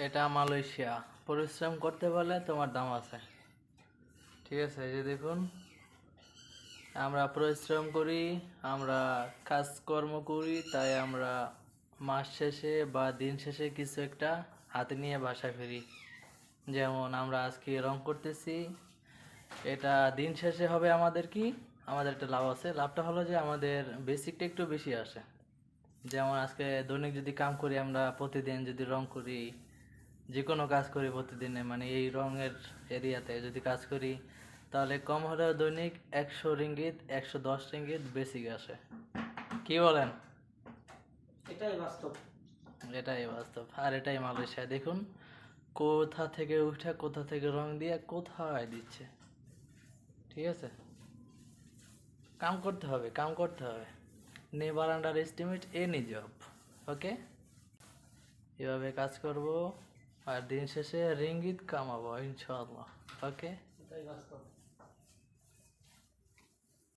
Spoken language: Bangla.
এটা মালয়েশিয়া। পরিশ্রম করতে পারলে তোমার দাম আছে। ঠিক আছে, এই যে দেখুন, আমরা পরিশ্রম করি, আমরা কাজকর্ম করি, তাই আমরা মাস শেষে বা দিন শেষে কিছু একটা হাতে নিয়ে বাসায় ফিরি। যেমন আমরা আজকে রং করতেছি, এটা দিন শেষে হবে আমাদের কি, আমাদের একটা লাভ আছে। লাভটা হলো যে আমাদের বেসিকটা একটু বেশি আসে। যেমন আজকে দৈনিক যদি কাম করি, আমরা প্রতিদিন যদি রং করি, যে কোনো কাজ করি প্রতিদিনে, মানে এই রঙের এরিয়াতে যদি কাজ করি, তাহলে কম হলেও দৈনিক 100 রিঙ্গিত 110 রিঙ্গিত বেসিক আসে। কি বলেন? এটাই বাস্তব। এটাই বাস্তব, আর এটাই মালয়েশিয়া। দেখুন কোথা থেকে উঠে কোথা থেকে রং দিয়ে কোথায় দিচ্ছে। ঠিক আছে, কাম করতে হবে, কাম করতে হবে। Never underestimate any job. Okay, এভাবে কাজ করব, আর দিন শেষে রিঙ্গিত কামাবো ইনশাআল্লাহ। ওকে। এটাই বাস্তব।